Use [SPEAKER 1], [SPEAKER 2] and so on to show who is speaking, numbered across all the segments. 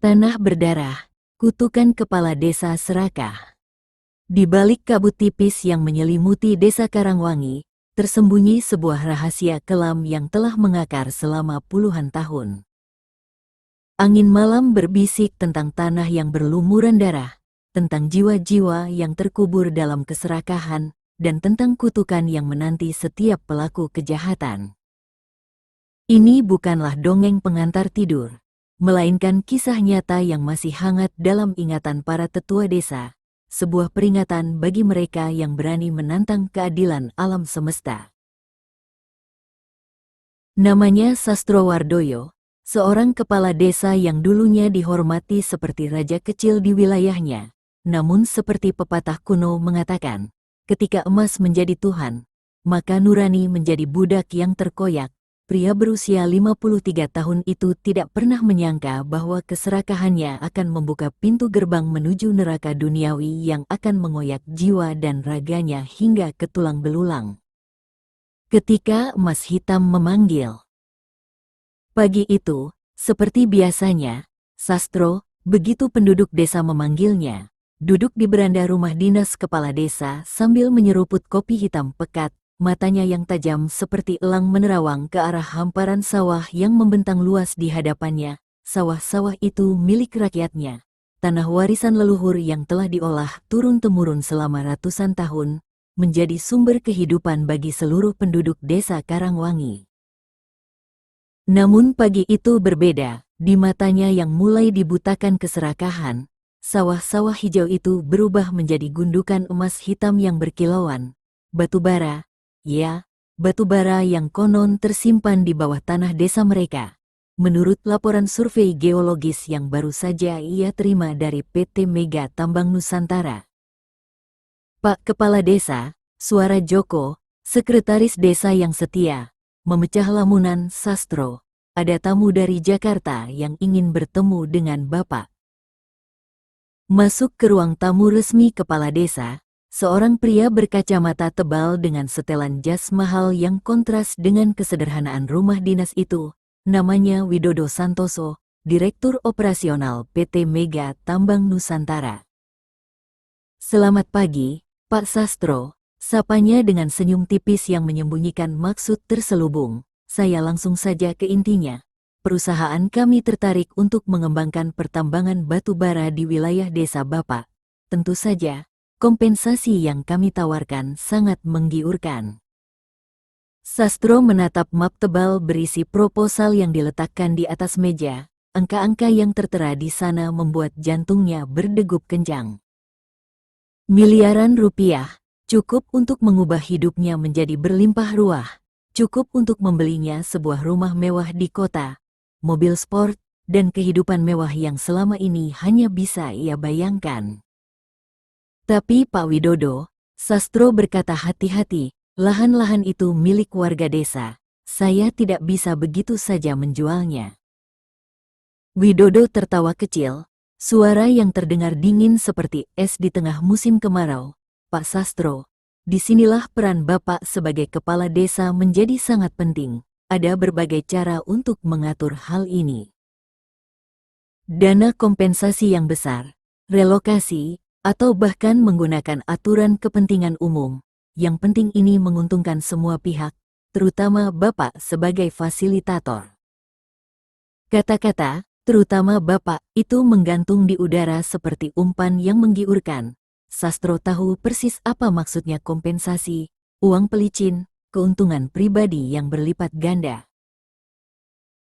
[SPEAKER 1] Tanah berdarah, kutukan kepala desa serakah. Di balik kabut tipis yang menyelimuti desa Karangwangi, tersembunyi sebuah rahasia kelam yang telah mengakar selama puluhan tahun. Angin malam berbisik tentang tanah yang berlumuran darah, tentang jiwa-jiwa yang terkubur dalam keserakahan, dan tentang kutukan yang menanti setiap pelaku kejahatan. Ini bukanlah dongeng pengantar tidur, melainkan kisah nyata yang masih hangat dalam ingatan para tetua desa, sebuah peringatan bagi mereka yang berani menantang keadilan alam semesta. Namanya Sastrowardoyo, seorang kepala desa yang dulunya dihormati seperti raja kecil di wilayahnya. Namun seperti pepatah kuno mengatakan, ketika emas menjadi Tuhan, maka nurani menjadi budak yang terkoyak. Pria berusia 53 tahun itu tidak pernah menyangka bahwa keserakahannya akan membuka pintu gerbang menuju neraka duniawi yang akan mengoyak jiwa dan raganya hingga ke tulang belulang. Ketika emas hitam memanggil. Pagi itu, seperti biasanya, Sastro, begitu penduduk desa memanggilnya, duduk di beranda rumah dinas kepala desa sambil menyeruput kopi hitam pekat. Matanya yang tajam seperti elang menerawang ke arah hamparan sawah yang membentang luas di hadapannya. Sawah-sawah itu milik rakyatnya. Tanah warisan leluhur yang telah diolah turun-temurun selama ratusan tahun, menjadi sumber kehidupan bagi seluruh penduduk desa Karangwangi. Namun pagi itu berbeda, di matanya yang mulai dibutakan keserakahan, sawah-sawah hijau itu berubah menjadi gundukan emas hitam yang berkilauan. Batu bara. Ya, batu bara yang konon tersimpan di bawah tanah desa mereka. Menurut laporan survei geologis yang baru saja ia terima dari PT Mega Tambang Nusantara. Pak Kepala Desa, suara Joko, sekretaris desa yang setia, memecah lamunan. Sastro, ada tamu dari Jakarta yang ingin bertemu dengan Bapak. Masuk ke ruang tamu resmi kepala desa. Seorang pria berkacamata tebal dengan setelan jas mahal yang kontras dengan kesederhanaan rumah dinas itu, namanya Widodo Santoso, Direktur Operasional PT Mega Tambang Nusantara. Selamat pagi, Pak Sastro, sapanya dengan senyum tipis yang menyembunyikan maksud terselubung. Saya langsung saja ke intinya. Perusahaan kami tertarik untuk mengembangkan pertambangan batu bara di wilayah desa Bapak. Tentu saja, kompensasi yang kami tawarkan sangat menggiurkan. Sastro menatap map tebal berisi proposal yang diletakkan di atas meja. Angka-angka yang tertera di sana membuat jantungnya berdegup kencang. Miliaran rupiah, cukup untuk mengubah hidupnya menjadi berlimpah ruah. Cukup untuk membelinya sebuah rumah mewah di kota, mobil sport, dan kehidupan mewah yang selama ini hanya bisa ia bayangkan. Tapi Pak Widodo, Sastro berkata hati-hati, lahan-lahan itu milik warga desa. Saya tidak bisa begitu saja menjualnya. Widodo tertawa kecil, suara yang terdengar dingin seperti es di tengah musim kemarau. Pak Sastro, disinilah peran Bapak sebagai kepala desa menjadi sangat penting. Ada berbagai cara untuk mengatur hal ini. Dana kompensasi yang besar, relokasi, atau bahkan menggunakan aturan kepentingan umum. Yang penting ini menguntungkan semua pihak, terutama Bapak sebagai fasilitator. Kata-kata, terutama Bapak, itu menggantung di udara seperti umpan yang menggiurkan. Sastro tahu persis apa maksudnya kompensasi, uang pelicin, keuntungan pribadi yang berlipat ganda.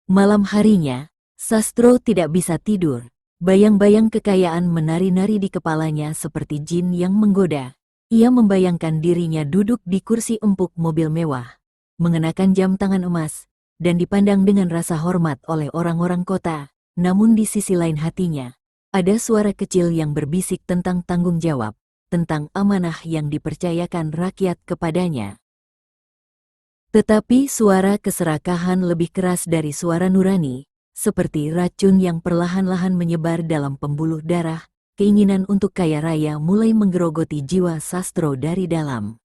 [SPEAKER 1] Malam harinya, Sastro tidak bisa tidur. Bayang-bayang kekayaan menari-nari di kepalanya seperti jin yang menggoda. Ia membayangkan dirinya duduk di kursi empuk mobil mewah, mengenakan jam tangan emas, dan dipandang dengan rasa hormat oleh orang-orang kota. Namun di sisi lain hatinya, ada suara kecil yang berbisik tentang tanggung jawab, tentang amanah yang dipercayakan rakyat kepadanya. Tetapi suara keserakahan lebih keras dari suara nurani. Seperti racun yang perlahan-lahan menyebar dalam pembuluh darah, keinginan untuk kaya raya mulai menggerogoti jiwa Sastro dari dalam.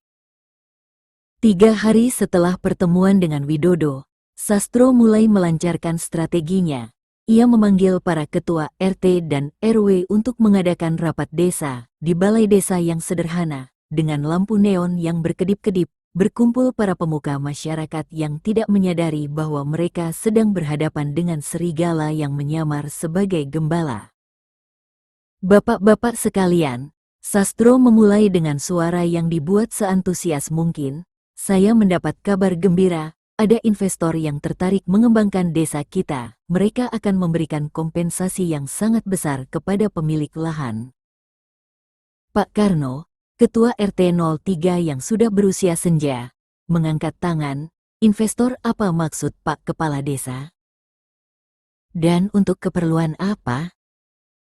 [SPEAKER 1] 3 hari setelah pertemuan dengan Widodo, Sastro mulai melancarkan strateginya. ia memanggil para ketua RT dan RW untuk mengadakan rapat desa di balai desa yang sederhana, dengan lampu neon yang berkedip-kedip. Berkumpul para pemuka masyarakat yang tidak menyadari bahwa mereka sedang berhadapan dengan serigala yang menyamar sebagai gembala. Bapak-bapak sekalian, Sastro memulai dengan suara yang dibuat seantusias mungkin. Saya mendapat kabar gembira, ada investor yang tertarik mengembangkan desa kita. Mereka akan memberikan kompensasi yang sangat besar kepada pemilik lahan. Pak Karno, Ketua RT 03 yang sudah berusia senja, mengangkat tangan. Investor apa maksud Pak Kepala Desa? Dan untuk keperluan apa?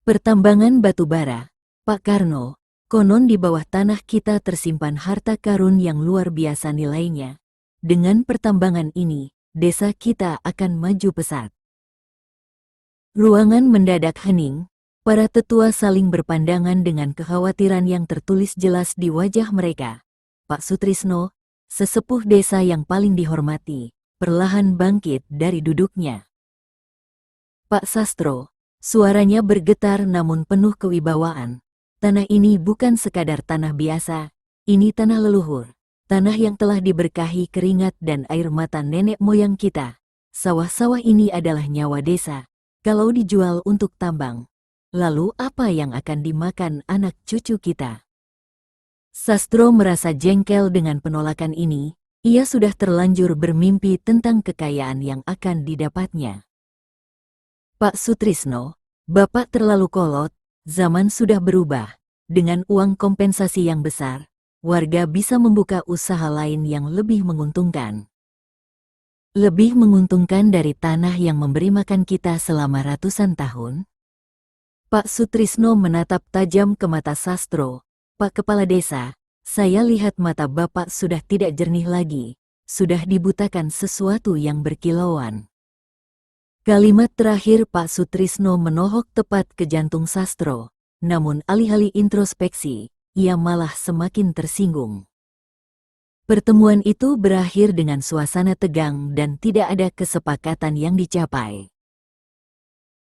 [SPEAKER 1] Pertambangan batu bara, Pak Karno. Konon di bawah tanah kita tersimpan harta karun yang luar biasa nilainya. Dengan pertambangan ini, desa kita akan maju pesat. Ruangan mendadak hening. Para tetua saling berpandangan dengan kekhawatiran yang tertulis jelas di wajah mereka. Pak Sutrisno, sesepuh desa yang paling dihormati, perlahan bangkit dari duduknya. Pak Sastro, suaranya bergetar namun penuh kewibawaan. Tanah ini bukan sekadar tanah biasa, ini tanah leluhur. Tanah yang telah diberkahi keringat dan air mata nenek moyang kita. Sawah-sawah ini adalah nyawa desa. Kalau dijual untuk tambang, lalu apa yang akan dimakan anak cucu kita? Sastro merasa jengkel dengan penolakan ini. Ia sudah terlanjur bermimpi tentang kekayaan yang akan didapatnya. Pak Sutrisno, Bapak terlalu kolot, zaman sudah berubah. Dengan uang kompensasi yang besar, warga bisa membuka usaha lain yang lebih menguntungkan. Lebih menguntungkan dari tanah yang memberi makan kita selama ratusan tahun? Pak Sutrisno menatap tajam ke mata Sastro. Pak Kepala Desa, saya lihat mata Bapak sudah tidak jernih lagi, sudah dibutakan sesuatu yang berkilauan. Kalimat terakhir Pak Sutrisno menohok tepat ke jantung Sastro, namun alih-alih introspeksi, ia malah semakin tersinggung. Pertemuan itu berakhir dengan suasana tegang dan tidak ada kesepakatan yang dicapai.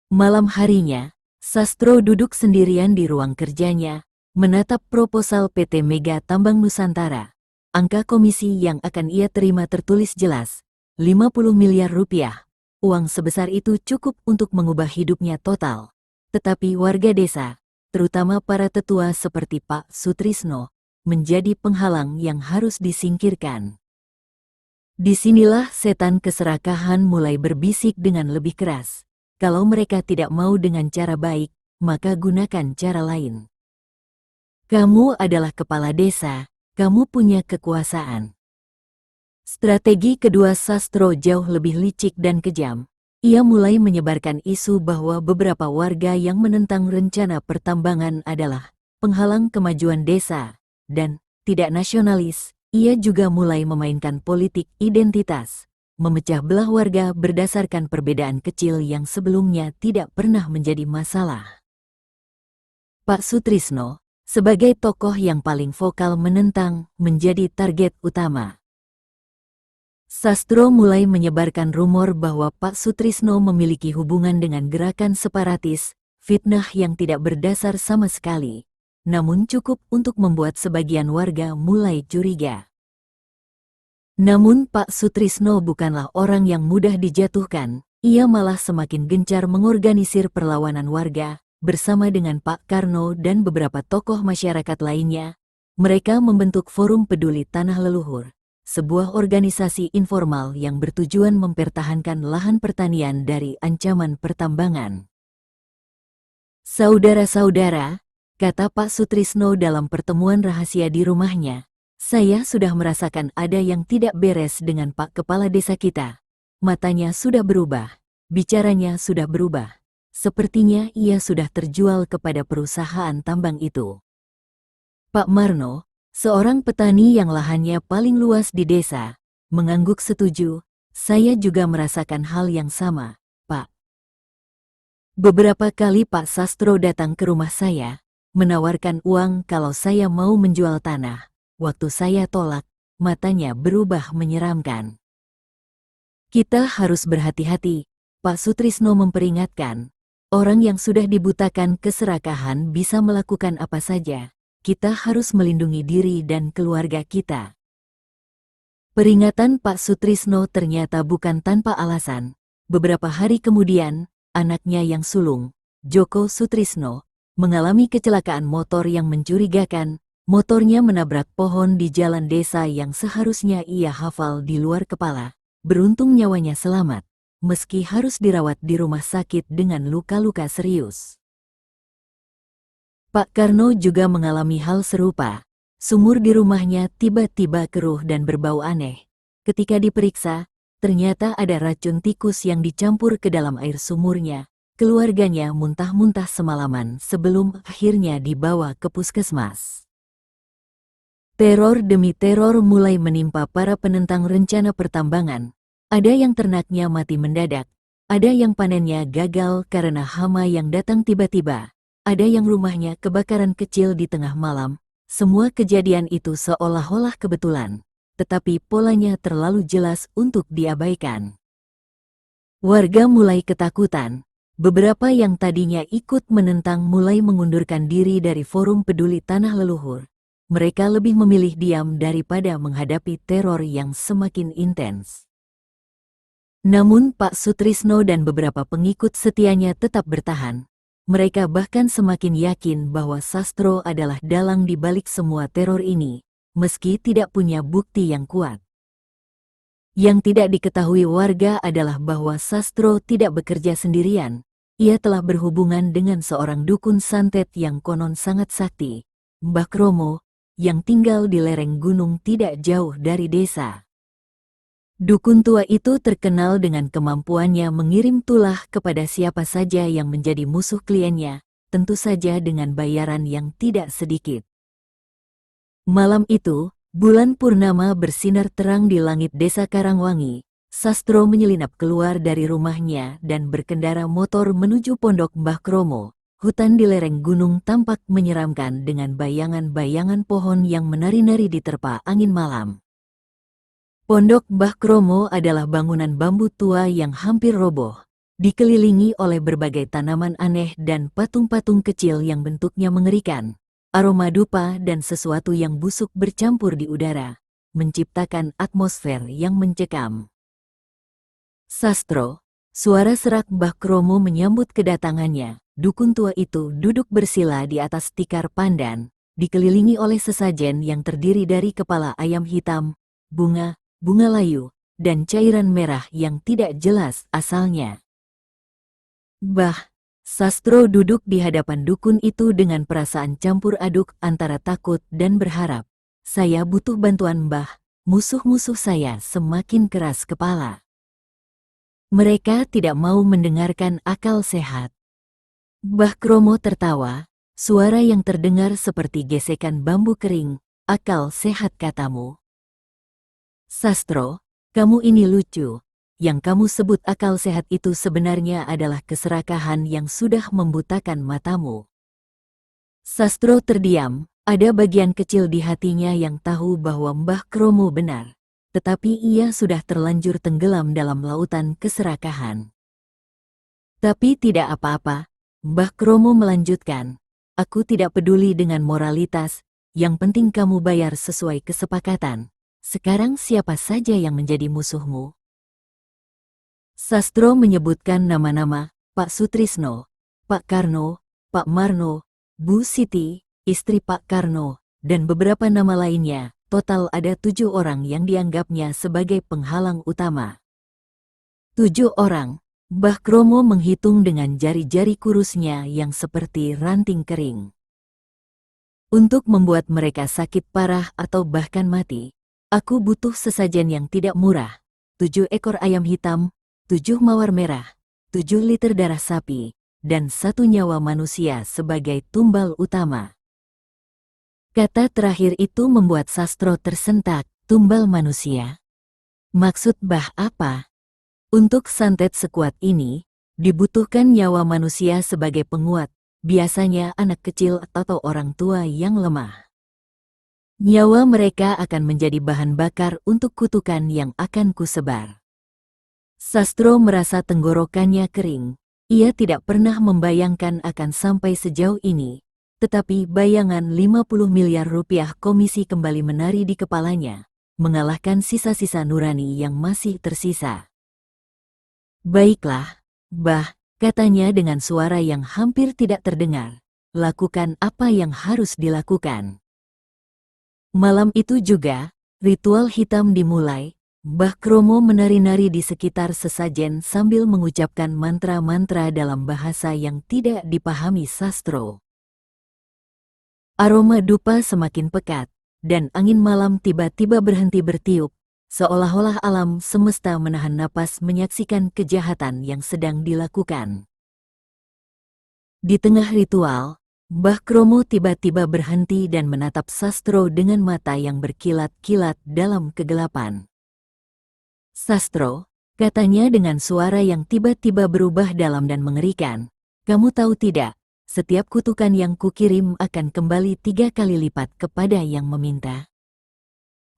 [SPEAKER 1] Malam harinya, Sastro duduk sendirian di ruang kerjanya, menatap proposal PT Mega Tambang Nusantara. Angka komisi yang akan ia terima tertulis jelas, 50 miliar rupiah. Uang sebesar itu cukup untuk mengubah hidupnya total. Tetapi warga desa, terutama para tetua seperti Pak Sutrisno, menjadi penghalang yang harus disingkirkan. Disinilah setan keserakahan mulai berbisik dengan lebih keras. Kalau mereka tidak mau dengan cara baik, maka gunakan cara lain. Kamu adalah kepala desa, kamu punya kekuasaan. Strategi kedua Sastro jauh lebih licik dan kejam. Ia mulai menyebarkan isu bahwa beberapa warga yang menentang rencana pertambangan adalah penghalang kemajuan desa, dan tidak nasionalis. Ia juga mulai memainkan politik identitas, memecah belah warga berdasarkan perbedaan kecil yang sebelumnya tidak pernah menjadi masalah. Pak Sutrisno, sebagai tokoh yang paling vokal menentang, menjadi target utama. Sastro mulai menyebarkan rumor bahwa Pak Sutrisno memiliki hubungan dengan gerakan separatis, fitnah yang tidak berdasar sama sekali, namun cukup untuk membuat sebagian warga mulai curiga. Namun Pak Sutrisno bukanlah orang yang mudah dijatuhkan, ia malah semakin gencar mengorganisir perlawanan warga, bersama dengan Pak Karno dan beberapa tokoh masyarakat lainnya. Mereka membentuk Forum Peduli Tanah Leluhur, sebuah organisasi informal yang bertujuan mempertahankan lahan pertanian dari ancaman pertambangan. Saudara-saudara, kata Pak Sutrisno dalam pertemuan rahasia di rumahnya, saya sudah merasakan ada yang tidak beres dengan Pak Kepala Desa kita. Matanya sudah berubah, bicaranya sudah berubah. Sepertinya ia sudah terjual kepada perusahaan tambang itu. Pak Marno, seorang petani yang lahannya paling luas di desa, mengangguk setuju. Saya juga merasakan hal yang sama, Pak. Beberapa kali Pak Sastro datang ke rumah saya, menawarkan uang kalau saya mau menjual tanah. Waktu saya tolak, matanya berubah menyeramkan. Kita harus berhati-hati, Pak Sutrisno memperingatkan, orang yang sudah dibutakan keserakahan bisa melakukan apa saja. Kita harus melindungi diri dan keluarga kita. Peringatan Pak Sutrisno ternyata bukan tanpa alasan. Beberapa hari kemudian, anaknya yang sulung, Joko Sutrisno, mengalami kecelakaan motor yang mencurigakan. Motornya menabrak pohon di jalan desa yang seharusnya ia hafal di luar kepala. Beruntung nyawanya selamat, meski harus dirawat di rumah sakit dengan luka-luka serius. Pak Karno juga mengalami hal serupa. Sumur di rumahnya tiba-tiba keruh dan berbau aneh. Ketika diperiksa, ternyata ada racun tikus yang dicampur ke dalam air sumurnya. Keluarganya muntah-muntah semalaman sebelum akhirnya dibawa ke puskesmas. Teror demi teror mulai menimpa para penentang rencana pertambangan. Ada yang ternaknya mati mendadak, ada yang panennya gagal karena hama yang datang tiba-tiba, ada yang rumahnya kebakaran kecil di tengah malam. Semua kejadian itu seolah-olah kebetulan, tetapi polanya terlalu jelas untuk diabaikan. Warga mulai ketakutan. Beberapa yang tadinya ikut menentang mulai mengundurkan diri dari forum peduli tanah leluhur. Mereka lebih memilih diam daripada menghadapi teror yang semakin intens. Namun Pak Sutrisno dan beberapa pengikut setianya tetap bertahan. Mereka bahkan semakin yakin bahwa Sastro adalah dalang di balik semua teror ini, meski tidak punya bukti yang kuat. Yang tidak diketahui warga adalah bahwa Sastro tidak bekerja sendirian. Ia telah berhubungan dengan seorang dukun santet yang konon sangat sakti, Mbah Kromo, yang tinggal di lereng gunung tidak jauh dari desa. Dukun tua itu terkenal dengan kemampuannya mengirim tulah kepada siapa saja yang menjadi musuh kliennya, tentu saja dengan bayaran yang tidak sedikit. Malam itu, bulan purnama bersinar terang di langit desa Karangwangi. Sastro menyelinap keluar dari rumahnya dan berkendara motor menuju pondok Mbah Kromo. Hutan di lereng gunung tampak menyeramkan dengan bayangan-bayangan pohon yang menari-nari diterpa angin malam. Pondok Mbah Kromo adalah bangunan bambu tua yang hampir roboh, dikelilingi oleh berbagai tanaman aneh dan patung-patung kecil yang bentuknya mengerikan. Aroma dupa dan sesuatu yang busuk bercampur di udara, menciptakan atmosfer yang mencekam. Sastro, suara serak Mbah Kromo menyambut kedatangannya. Dukun tua itu duduk bersila di atas tikar pandan, dikelilingi oleh sesajen yang terdiri dari kepala ayam hitam, bunga layu, dan cairan merah yang tidak jelas asalnya. Bah, Sastro duduk di hadapan dukun itu dengan perasaan campur aduk antara takut dan berharap. Saya butuh bantuan Mbah, musuh-musuh saya semakin keras kepala. Mereka tidak mau mendengarkan akal sehat. Mbah Kromo tertawa, suara yang terdengar seperti gesekan bambu kering. Akal sehat katamu. Sastro, kamu ini lucu. Yang kamu sebut akal sehat itu sebenarnya adalah keserakahan yang sudah membutakan matamu. Sastro terdiam, ada bagian kecil di hatinya yang tahu bahwa Mbah Kromo benar. Tetapi ia sudah terlanjur tenggelam dalam lautan keserakahan. Tapi tidak apa-apa. Mbah Kromo melanjutkan, aku tidak peduli dengan moralitas, yang penting kamu bayar sesuai kesepakatan. Sekarang siapa saja yang menjadi musuhmu? Sastro menyebutkan nama-nama, Pak Sutrisno, Pak Karno, Pak Marno, Bu Siti, istri Pak Karno, dan beberapa nama lainnya. Total ada 7 orang yang dianggapnya sebagai penghalang utama. 7 orang. Mbah Kromo menghitung dengan jari-jari kurusnya yang seperti ranting kering. Untuk membuat mereka sakit parah atau bahkan mati, aku butuh sesajen yang tidak murah. 7 ekor ayam hitam, 7 mawar merah, 7 liter darah sapi, dan 1 nyawa manusia sebagai tumbal utama. Kata terakhir itu membuat Sastro tersentak. Tumbal manusia. Maksud Bah apa? Untuk santet sekuat ini, dibutuhkan nyawa manusia sebagai penguat, biasanya anak kecil atau orang tua yang lemah. Nyawa mereka akan menjadi bahan bakar untuk kutukan yang akan kusebar. Sastro merasa tenggorokannya kering. Ia tidak pernah membayangkan akan sampai sejauh ini. Tetapi bayangan 50 miliar rupiah komisi kembali menari di kepalanya, mengalahkan sisa-sisa nurani yang masih tersisa. Baiklah, Bah, katanya dengan suara yang hampir tidak terdengar. Lakukan apa yang harus dilakukan. Malam itu juga, ritual hitam dimulai. Mbah Kromo menari-nari di sekitar sesajen sambil mengucapkan mantra-mantra dalam bahasa yang tidak dipahami Sastro. Aroma dupa semakin pekat, dan angin malam tiba-tiba berhenti bertiup, seolah-olah alam semesta menahan napas menyaksikan kejahatan yang sedang dilakukan. Di tengah ritual, Mbah Kromo tiba-tiba berhenti dan menatap Sastro dengan mata yang berkilat-kilat dalam kegelapan. Sastro, katanya dengan suara yang tiba-tiba berubah dalam dan mengerikan, kamu tahu tidak, setiap kutukan yang kukirim akan kembali 3 kali lipat kepada yang meminta.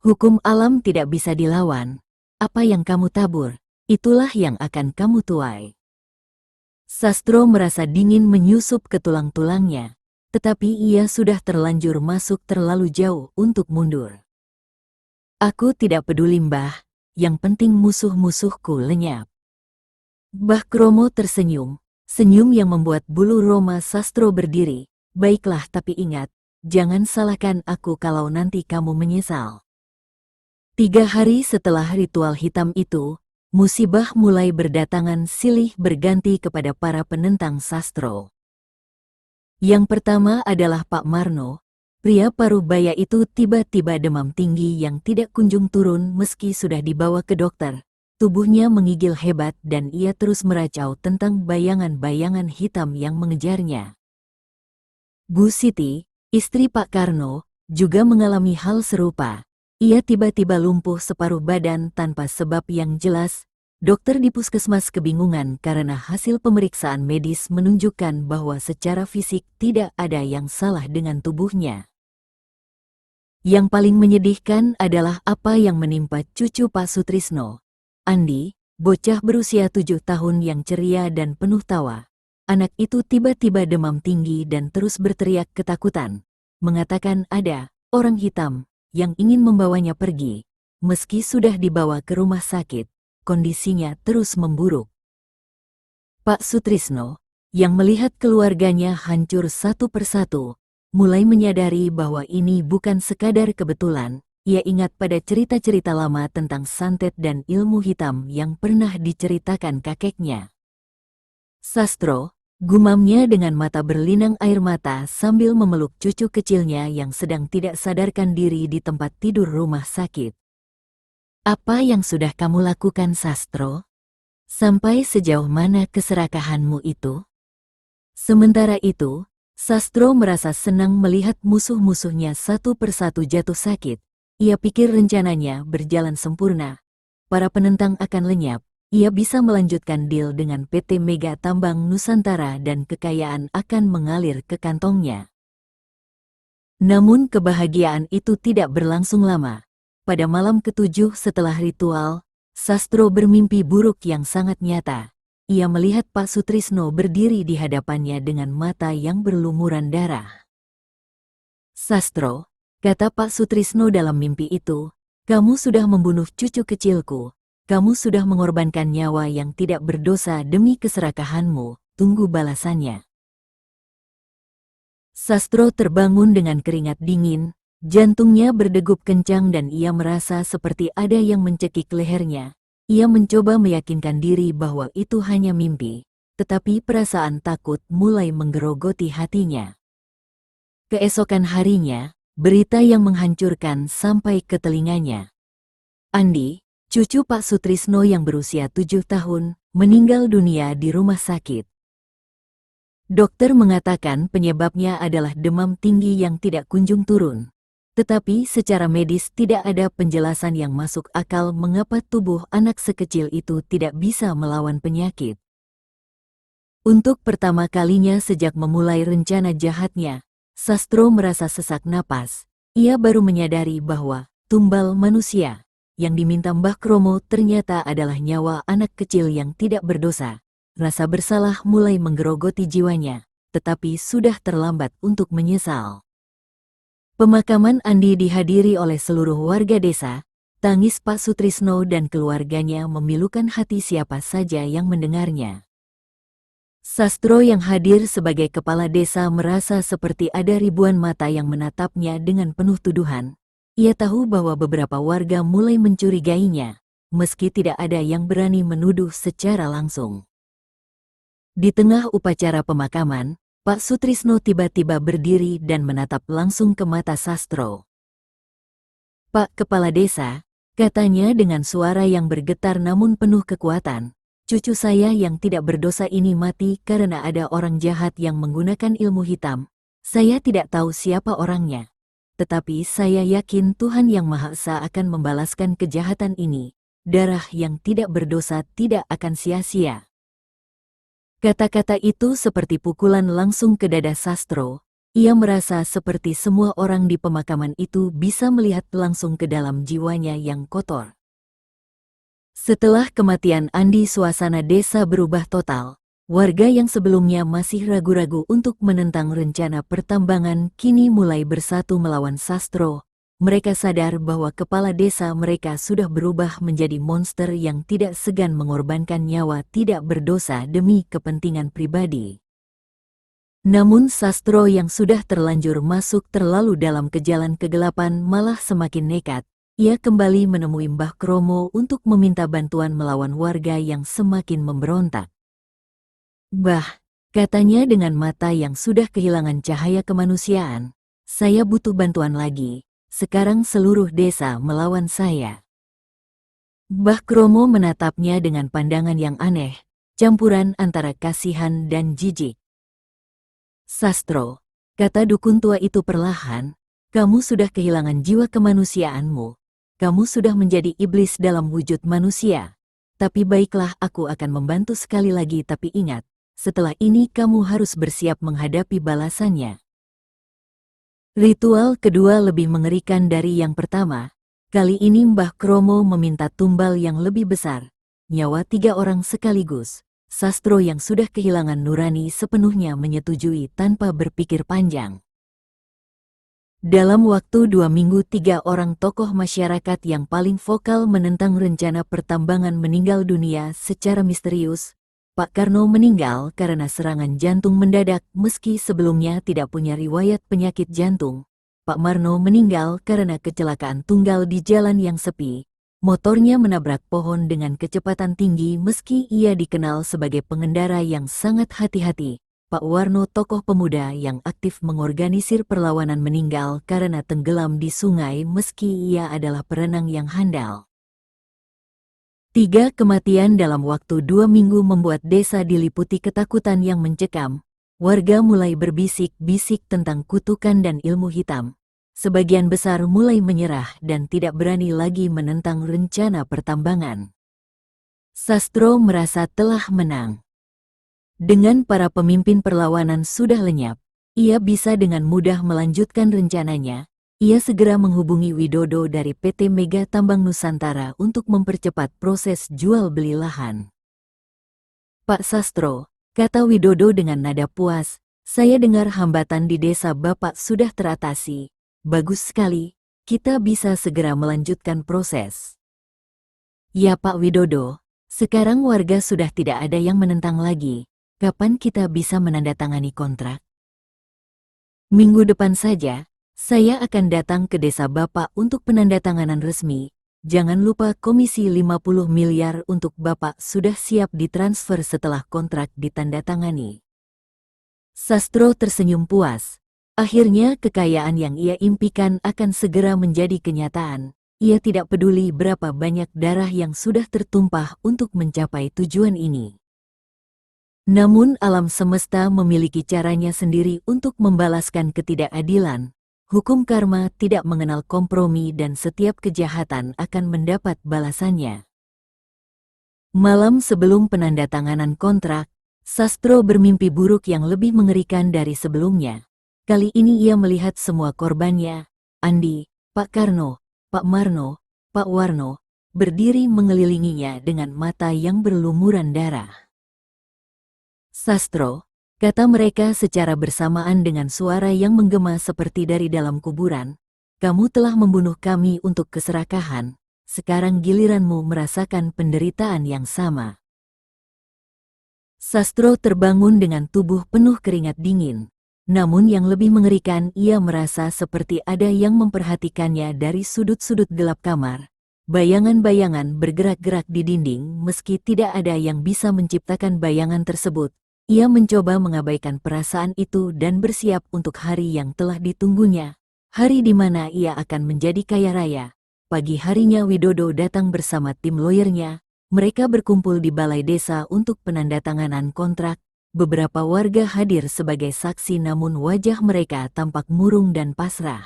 [SPEAKER 1] Hukum alam tidak bisa dilawan, apa yang kamu tabur, itulah yang akan kamu tuai. Sastro merasa dingin menyusup ke tulang-tulangnya, tetapi ia sudah terlanjur masuk terlalu jauh untuk mundur. Aku tidak peduli Mbah, yang penting musuh-musuhku lenyap. Mbah Kromo tersenyum, senyum yang membuat bulu roma Sastro berdiri. Baiklah, tapi ingat, jangan salahkan aku kalau nanti kamu menyesal. 3 hari setelah ritual hitam itu, musibah mulai berdatangan silih berganti kepada para penentang Sastro. Yang pertama adalah Pak Marno. Pria paruh baya itu tiba-tiba demam tinggi yang tidak kunjung turun meski sudah dibawa ke dokter. Tubuhnya menggigil hebat dan ia terus meracau tentang bayangan-bayangan hitam yang mengejarnya. Bu Siti, istri Pak Karno, juga mengalami hal serupa. Ia tiba-tiba lumpuh separuh badan tanpa sebab yang jelas. Dokter di puskesmas kebingungan karena hasil pemeriksaan medis menunjukkan bahwa secara fisik tidak ada yang salah dengan tubuhnya. Yang paling menyedihkan adalah apa yang menimpa cucu Pak Sutrisno, Andi, bocah berusia 7 tahun yang ceria dan penuh tawa. Anak itu tiba-tiba demam tinggi dan terus berteriak ketakutan, mengatakan ada orang hitam yang ingin membawanya pergi. Meski sudah dibawa ke rumah sakit, kondisinya terus memburuk. Pak Sutrisno, yang melihat keluarganya hancur satu persatu, mulai menyadari bahwa ini bukan sekadar kebetulan. Ia ingat pada cerita-cerita lama tentang santet dan ilmu hitam yang pernah diceritakan kakeknya. Sastro, gumamnya dengan mata berlinang air mata sambil memeluk cucu kecilnya yang sedang tidak sadarkan diri di tempat tidur rumah sakit. Apa yang sudah kamu lakukan, Sastro? Sampai sejauh mana keserakahanmu itu? Sementara itu, Sastro merasa senang melihat musuh-musuhnya satu persatu jatuh sakit. Ia pikir rencananya berjalan sempurna. Para penentang akan lenyap. Ia bisa melanjutkan deal dengan PT Mega Tambang Nusantara dan kekayaan akan mengalir ke kantongnya. Namun kebahagiaan itu tidak berlangsung lama. Pada malam ke-7 setelah ritual, Sastro bermimpi buruk yang sangat nyata. Ia melihat Pak Sutrisno berdiri di hadapannya dengan mata yang berlumuran darah. Sastro, kata Pak Sutrisno dalam mimpi itu, kamu sudah membunuh cucu kecilku. Kamu sudah mengorbankan nyawa yang tidak berdosa demi keserakahanmu. Tunggu balasannya. Sastro terbangun dengan keringat dingin. Jantungnya berdegup kencang dan ia merasa seperti ada yang mencekik lehernya. Ia mencoba meyakinkan diri bahwa itu hanya mimpi, tetapi perasaan takut mulai menggerogoti hatinya. Keesokan harinya, berita yang menghancurkan sampai ke telinganya. Andi, cucu Pak Sutrisno yang berusia 7 tahun, meninggal dunia di rumah sakit. Dokter mengatakan penyebabnya adalah demam tinggi yang tidak kunjung turun. Tetapi secara medis tidak ada penjelasan yang masuk akal mengapa tubuh anak sekecil itu tidak bisa melawan penyakit. Untuk pertama kalinya sejak memulai rencana jahatnya, Sastro merasa sesak napas. Ia baru menyadari bahwa tumbal manusia, Yang diminta Mbah Kromo ternyata adalah nyawa anak kecil yang tidak berdosa. Rasa bersalah mulai menggerogoti jiwanya, tetapi sudah terlambat untuk menyesal. Pemakaman Andi dihadiri oleh seluruh warga desa. Tangis Pak Sutrisno dan keluarganya memilukan hati siapa saja yang mendengarnya. Sastro yang hadir sebagai kepala desa merasa seperti ada ribuan mata yang menatapnya dengan penuh tuduhan. Ia tahu bahwa beberapa warga mulai mencurigainya, meski tidak ada yang berani menuduh secara langsung. Di tengah upacara pemakaman, Pak Sutrisno tiba-tiba berdiri dan menatap langsung ke mata Sastro. "Pak Kepala Desa," katanya dengan suara yang bergetar namun penuh kekuatan, "cucu saya yang tidak berdosa ini mati karena ada orang jahat yang menggunakan ilmu hitam. Saya tidak tahu siapa orangnya. Tetapi saya yakin Tuhan Yang Maha Esa akan membalaskan kejahatan ini. Darah yang tidak berdosa tidak akan sia-sia." Kata-kata itu seperti pukulan langsung ke dada Sastro. Ia merasa seperti semua orang di pemakaman itu bisa melihat langsung ke dalam jiwanya yang kotor. Setelah kematian Andi, suasana desa berubah total. Warga yang sebelumnya masih ragu-ragu untuk menentang rencana pertambangan kini mulai bersatu melawan Sastro. Mereka sadar bahwa kepala desa mereka sudah berubah menjadi monster yang tidak segan mengorbankan nyawa tidak berdosa demi kepentingan pribadi. Namun Sastro yang sudah terlanjur masuk terlalu dalam ke jalan kegelapan malah semakin nekat. Ia kembali menemui Mbah Kromo untuk meminta bantuan melawan warga yang semakin memberontak. "Mbah," katanya dengan mata yang sudah kehilangan cahaya kemanusiaan, "saya butuh bantuan lagi. Sekarang seluruh desa melawan saya." Mbah Kromo menatapnya dengan pandangan yang aneh, campuran antara kasihan dan jijik. "Sastro," kata dukun tua itu perlahan, "kamu sudah kehilangan jiwa kemanusiaanmu. Kamu sudah menjadi iblis dalam wujud manusia. Tapi baiklah, aku akan membantu sekali lagi, tapi ingat, setelah ini kamu harus bersiap menghadapi balasannya." Ritual kedua lebih mengerikan dari yang pertama. Kali ini Mbah Kromo meminta tumbal yang lebih besar. Nyawa 3 orang sekaligus. Sastro yang sudah kehilangan nurani sepenuhnya menyetujui tanpa berpikir panjang. Dalam waktu 2 minggu 3 orang tokoh masyarakat yang paling vokal menentang rencana pertambangan meninggal dunia secara misterius. Pak Karno meninggal karena serangan jantung mendadak meski sebelumnya tidak punya riwayat penyakit jantung. Pak Marno meninggal karena kecelakaan tunggal di jalan yang sepi. Motornya menabrak pohon dengan kecepatan tinggi meski ia dikenal sebagai pengendara yang sangat hati-hati. Pak Warno, tokoh pemuda yang aktif mengorganisir perlawanan, meninggal karena tenggelam di sungai meski ia adalah perenang yang handal. 3 kematian dalam waktu 2 minggu membuat desa diliputi ketakutan yang mencekam. Warga mulai berbisik-bisik tentang kutukan dan ilmu hitam. Sebagian besar mulai menyerah dan tidak berani lagi menentang rencana pertambangan. Sastro merasa telah menang. Dengan para pemimpin perlawanan sudah lenyap, ia bisa dengan mudah melanjutkan rencananya. Ia segera menghubungi Widodo dari PT Mega Tambang Nusantara untuk mempercepat proses jual beli lahan. "Pak Sastro," kata Widodo dengan nada puas, "saya dengar hambatan di desa Bapak sudah teratasi. Bagus sekali, kita bisa segera melanjutkan proses." "Ya Pak Widodo, sekarang warga sudah tidak ada yang menentang lagi. Kapan kita bisa menandatangani kontrak?" "Minggu depan saja. Saya akan datang ke desa Bapak untuk penandatanganan resmi. Jangan lupa komisi 50 miliar untuk Bapak sudah siap ditransfer setelah kontrak ditandatangani." Sastro tersenyum puas. Akhirnya kekayaan yang ia impikan akan segera menjadi kenyataan. Ia tidak peduli berapa banyak darah yang sudah tertumpah untuk mencapai tujuan ini. Namun alam semesta memiliki caranya sendiri untuk membalaskan ketidakadilan. Hukum karma tidak mengenal kompromi dan setiap kejahatan akan mendapat balasannya. Malam sebelum penandatanganan kontrak, Sastro bermimpi buruk yang lebih mengerikan dari sebelumnya. Kali ini ia melihat semua korbannya, Andi, Pak Karno, Pak Marno, Pak Warno, berdiri mengelilinginya dengan mata yang berlumuran darah. "Sastro," kata mereka secara bersamaan dengan suara yang menggema seperti dari dalam kuburan, "kamu telah membunuh kami untuk keserakahan, sekarang giliranmu merasakan penderitaan yang sama." Sastro terbangun dengan tubuh penuh keringat dingin. Namun yang lebih mengerikan, ia merasa seperti ada yang memperhatikannya dari sudut-sudut gelap kamar. Bayangan-bayangan bergerak-gerak di dinding meski tidak ada yang bisa menciptakan bayangan tersebut. Ia mencoba mengabaikan perasaan itu dan bersiap untuk hari yang telah ditunggunya. Hari di mana ia akan menjadi kaya raya. Pagi harinya Widodo datang bersama tim lawyernya. Mereka berkumpul di balai desa untuk penandatanganan kontrak. Beberapa warga hadir sebagai saksi namun wajah mereka tampak murung dan pasrah.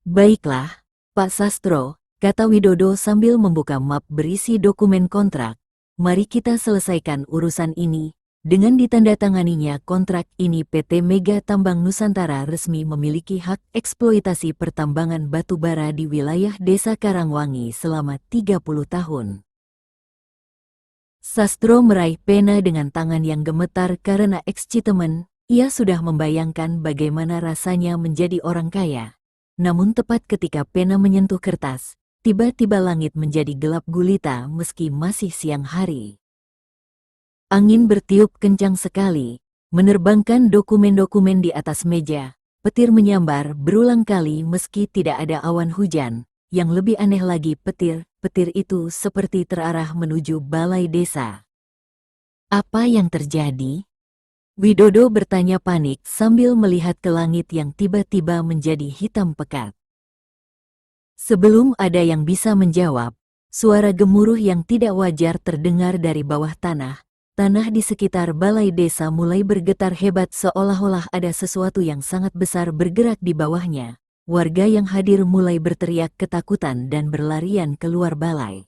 [SPEAKER 1] "Baiklah, Pak Sastro," kata Widodo sambil membuka map berisi dokumen kontrak. "Mari kita selesaikan urusan ini." Dengan ditandatanganinya kontrak ini, PT Mega Tambang Nusantara resmi memiliki hak eksploitasi pertambangan batu bara di wilayah Desa Karangwangi selama 30 tahun. Sastro meraih pena dengan tangan yang gemetar karena ekscitemen. Ia sudah membayangkan bagaimana rasanya menjadi orang kaya. Namun tepat ketika pena menyentuh kertas, tiba-tiba langit menjadi gelap gulita meski masih siang hari. Angin bertiup kencang sekali, menerbangkan dokumen-dokumen di atas meja. Petir menyambar berulang kali meski tidak ada awan hujan. Yang lebih aneh lagi, petir itu seperti terarah menuju balai desa. "Apa yang terjadi?" Widodo bertanya panik sambil melihat ke langit yang tiba-tiba menjadi hitam pekat. Sebelum ada yang bisa menjawab, suara gemuruh yang tidak wajar terdengar dari bawah tanah. Tanah di sekitar balai desa mulai bergetar hebat seolah-olah ada sesuatu yang sangat besar bergerak di bawahnya. Warga yang hadir mulai berteriak ketakutan dan berlarian keluar balai.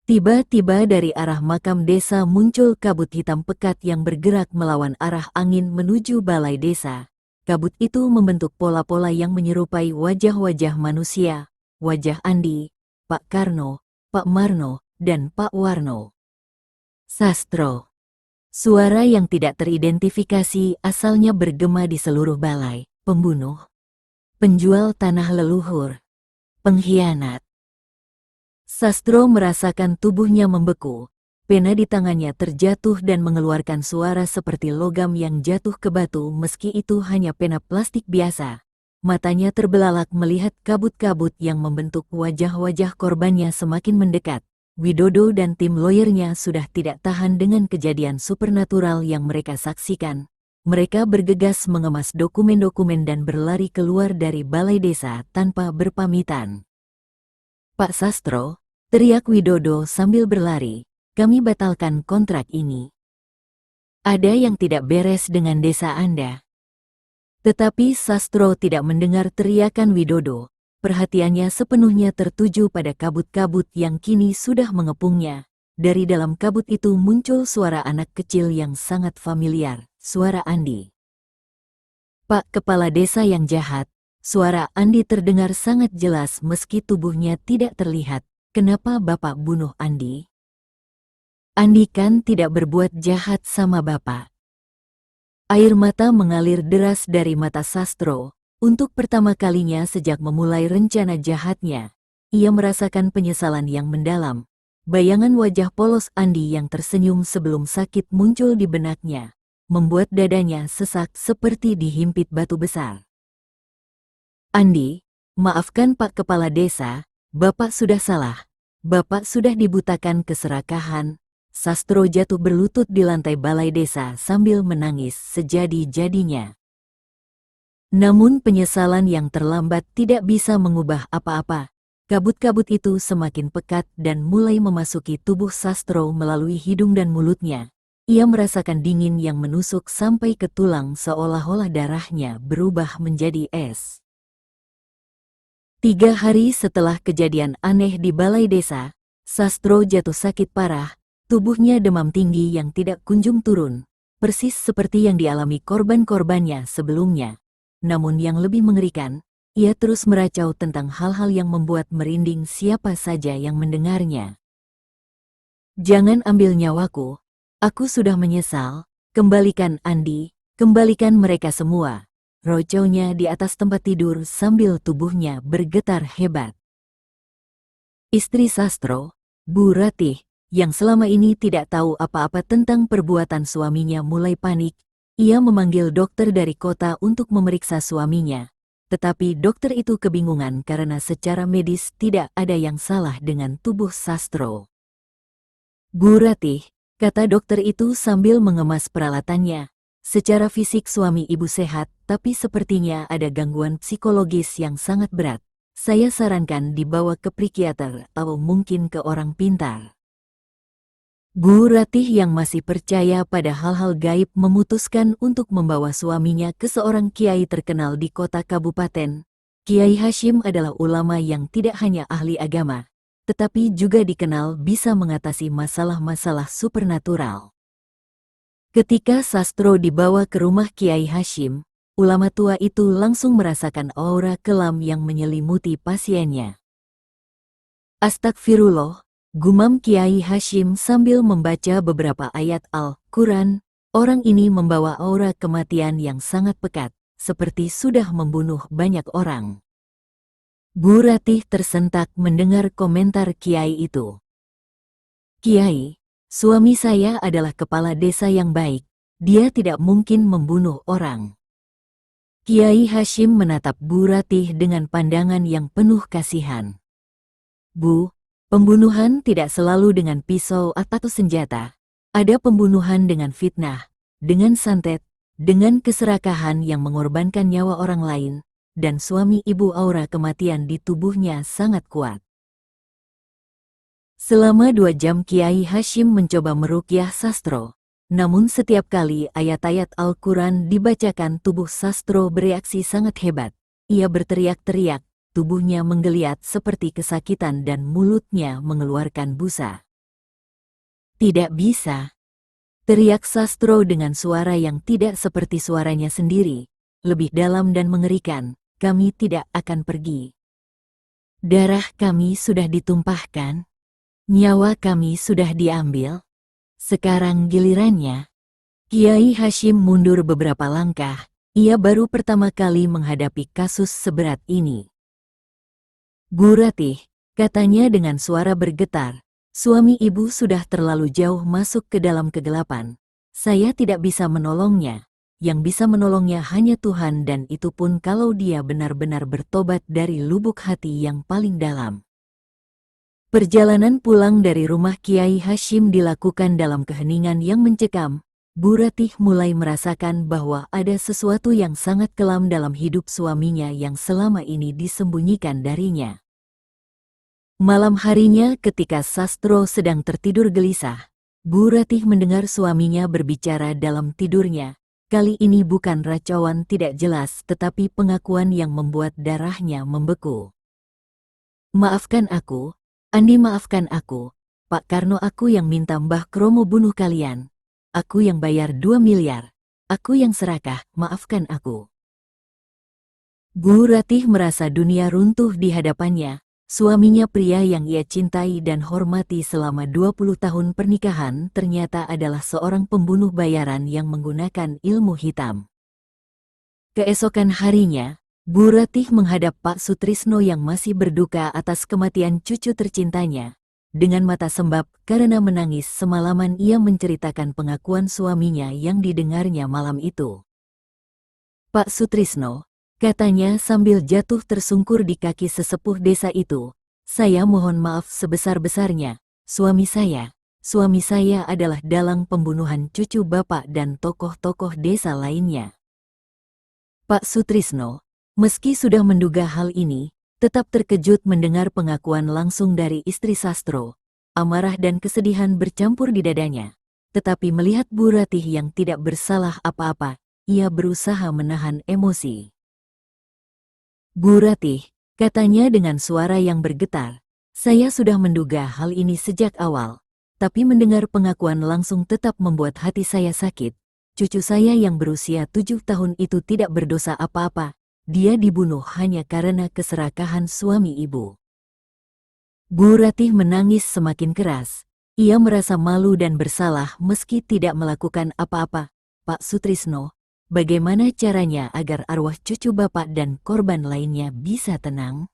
[SPEAKER 1] Tiba-tiba dari arah makam desa muncul kabut hitam pekat yang bergerak melawan arah angin menuju balai desa. Kabut itu membentuk pola-pola yang menyerupai wajah-wajah manusia, wajah Andi, Pak Karno, Pak Marno, dan Pak Warno. "Sastro!" Suara yang tidak teridentifikasi asalnya bergema di seluruh balai. "Pembunuh, penjual tanah leluhur, pengkhianat." Sastro merasakan tubuhnya membeku. Pena di tangannya terjatuh dan mengeluarkan suara seperti logam yang jatuh ke batu meski itu hanya pena plastik biasa. Matanya terbelalak melihat kabut-kabut yang membentuk wajah-wajah korbannya semakin mendekat. Widodo dan tim lawyernya sudah tidak tahan dengan kejadian supernatural yang mereka saksikan. Mereka bergegas mengemas dokumen-dokumen dan berlari keluar dari balai desa tanpa berpamitan. "Pak Sastro," teriak Widodo sambil berlari, "kami batalkan kontrak ini. Ada yang tidak beres dengan desa Anda." Tetapi Sastro tidak mendengar teriakan Widodo. Perhatiannya sepenuhnya tertuju pada kabut-kabut yang kini sudah mengepungnya. Dari dalam kabut itu muncul suara anak kecil yang sangat familiar, suara Andi. "Pak Kepala Desa yang jahat." Suara Andi terdengar sangat jelas meski tubuhnya tidak terlihat. "Kenapa Bapak bunuh Andi?" "Andi kan tidak berbuat jahat sama Bapak." Air mata mengalir deras dari mata Sastro. Untuk pertama kalinya sejak memulai rencana jahatnya, ia merasakan penyesalan yang mendalam. Bayangan wajah polos Andi yang tersenyum sebelum sakit muncul di benaknya, membuat dadanya sesak seperti dihimpit batu besar. "Andi, maafkan Pak Kepala Desa, Bapak sudah salah. Bapak sudah dibutakan keserakahan." Sastro jatuh berlutut di lantai balai desa sambil menangis sejadi-jadinya. Namun penyesalan yang terlambat tidak bisa mengubah apa-apa. Kabut-kabut itu semakin pekat dan mulai memasuki tubuh Sastro melalui hidung dan mulutnya. Ia merasakan dingin yang menusuk sampai ke tulang seolah-olah darahnya berubah menjadi es. 3 hari setelah kejadian aneh di balai desa, Sastro jatuh sakit parah. Tubuhnya demam tinggi yang tidak kunjung turun, persis seperti yang dialami korban-korbannya sebelumnya. Namun yang lebih mengerikan, ia terus meracau tentang hal-hal yang membuat merinding siapa saja yang mendengarnya. "Jangan ambil nyawaku, aku sudah menyesal, kembalikan Andi, kembalikan mereka semua," rocaunya di atas tempat tidur sambil tubuhnya bergetar hebat. Istri Sastro, Bu Ratih, yang selama ini tidak tahu apa-apa tentang perbuatan suaminya mulai panik. Ia memanggil dokter dari kota untuk memeriksa suaminya. Tetapi dokter itu kebingungan karena secara medis tidak ada yang salah dengan tubuh Sastro. "Bu Ratih," kata dokter itu sambil mengemas peralatannya, "secara fisik suami ibu sehat, tapi sepertinya ada gangguan psikologis yang sangat berat. Saya sarankan dibawa ke psikiater atau mungkin ke orang pintar." Bu Ratih yang masih percaya pada hal-hal gaib memutuskan untuk membawa suaminya ke seorang kiai terkenal di kota kabupaten. Kiai Hashim adalah ulama yang tidak hanya ahli agama, tetapi juga dikenal bisa mengatasi masalah-masalah supernatural. Ketika Sastro dibawa ke rumah Kiai Hashim, ulama tua itu langsung merasakan aura kelam yang menyelimuti pasiennya. "Astagfirullah," gumam Kiai Hashim sambil membaca beberapa ayat Al-Quran. "Orang ini membawa aura kematian yang sangat pekat, seperti sudah membunuh banyak orang." Bu Ratih tersentak mendengar komentar Kiai itu. "Kiai, suami saya adalah kepala desa yang baik, dia tidak mungkin membunuh orang." Kiai Hashim menatap Bu Ratih dengan pandangan yang penuh kasihan. "Bu, pembunuhan tidak selalu dengan pisau atau senjata. Ada pembunuhan dengan fitnah, dengan santet, dengan keserakahan yang mengorbankan nyawa orang lain, dan suami ibu aura kematian di tubuhnya sangat kuat." Selama 2 jam Kiai Hashim mencoba meruqyah Sastro. Namun setiap kali ayat-ayat Al-Quran dibacakan tubuh Sastro bereaksi sangat hebat. Ia berteriak-teriak, tubuhnya menggeliat seperti kesakitan dan mulutnya mengeluarkan busa. "Tidak bisa," teriak Sastro dengan suara yang tidak seperti suaranya sendiri, lebih dalam dan mengerikan. "Kami tidak akan pergi. Darah kami sudah ditumpahkan. Nyawa kami sudah diambil. Sekarang gilirannya." Kiai Hashim mundur beberapa langkah. Ia baru pertama kali menghadapi kasus seberat ini. "Bu Ratih," katanya dengan suara bergetar, "suami ibu sudah terlalu jauh masuk ke dalam kegelapan. Saya tidak bisa menolongnya. Yang bisa menolongnya hanya Tuhan, dan itu pun kalau dia benar-benar bertobat dari lubuk hati yang paling dalam." Perjalanan pulang dari rumah Kiai Hashim dilakukan dalam keheningan yang mencekam. Bu Ratih mulai merasakan bahwa ada sesuatu yang sangat kelam dalam hidup suaminya yang selama ini disembunyikan darinya. Malam harinya ketika Sastro sedang tertidur gelisah, Bu Ratih mendengar suaminya berbicara dalam tidurnya. Kali ini bukan racauan tidak jelas tetapi pengakuan yang membuat darahnya membeku. "Maafkan aku, Andi, maafkan aku, Pak Karno, aku yang minta Mbah Kromo bunuh kalian. Aku yang bayar 2 miliar. Aku yang serakah, maafkan aku." Bu Ratih merasa dunia runtuh di hadapannya. Suaminya, pria yang ia cintai dan hormati selama 20 tahun pernikahan, ternyata adalah seorang pembunuh bayaran yang menggunakan ilmu hitam. Keesokan harinya, Bu Ratih menghadap Pak Sutrisno yang masih berduka atas kematian cucu tercintanya. Dengan mata sembab karena menangis semalaman, ia menceritakan pengakuan suaminya yang didengarnya malam itu. "Pak Sutrisno," katanya sambil jatuh tersungkur di kaki sesepuh desa itu, "saya mohon maaf sebesar-besarnya. Suami saya adalah dalang pembunuhan cucu Bapak dan tokoh-tokoh desa lainnya." Pak Sutrisno, meski sudah menduga hal ini, tetap terkejut mendengar pengakuan langsung dari istri Sastro. Amarah dan kesedihan bercampur di dadanya. Tetapi melihat Bu Ratih yang tidak bersalah apa-apa, ia berusaha menahan emosi. "Bu Ratih," katanya dengan suara yang bergetar, "saya sudah menduga hal ini sejak awal, tapi mendengar pengakuan langsung tetap membuat hati saya sakit. Cucu saya yang berusia 7 tahun itu tidak berdosa apa-apa. dia dibunuh hanya karena keserakahan suami ibu. Bu Ratih menangis semakin keras. Ia merasa malu dan bersalah meski tidak melakukan apa-apa. Pak Sutrisno, bagaimana caranya agar arwah cucu Bapak dan korban lainnya bisa tenang?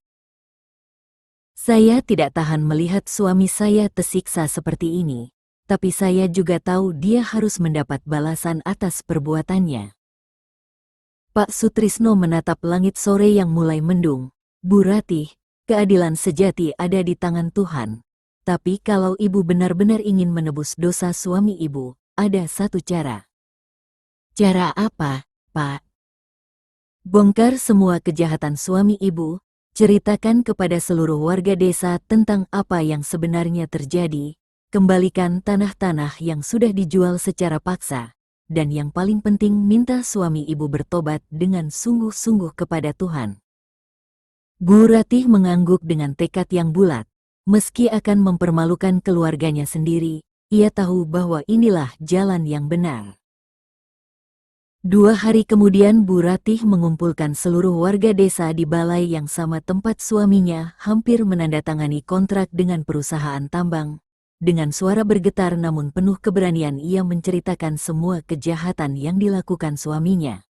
[SPEAKER 1] Saya tidak tahan melihat suami saya tersiksa seperti ini, tapi saya juga tahu dia harus mendapat balasan atas perbuatannya. Pak Sutrisno menatap langit sore yang mulai mendung. Bu Ratih, keadilan sejati ada di tangan Tuhan. Tapi kalau ibu benar-benar ingin menebus dosa suami ibu, ada satu cara. Cara apa, Pak? Bongkar semua kejahatan suami ibu, ceritakan kepada seluruh warga desa tentang apa yang sebenarnya terjadi, kembalikan tanah-tanah yang sudah dijual secara paksa, dan yang paling penting minta suami ibu bertobat dengan sungguh-sungguh kepada Tuhan. Bu Ratih mengangguk dengan tekad yang bulat. Meski akan mempermalukan keluarganya sendiri, ia tahu bahwa inilah jalan yang benar. 2 hari kemudian Bu Ratih mengumpulkan seluruh warga desa di balai yang sama tempat suaminya hampir menandatangani kontrak dengan perusahaan tambang. Dengan suara bergetar namun penuh keberanian ia menceritakan semua kejahatan yang dilakukan suaminya.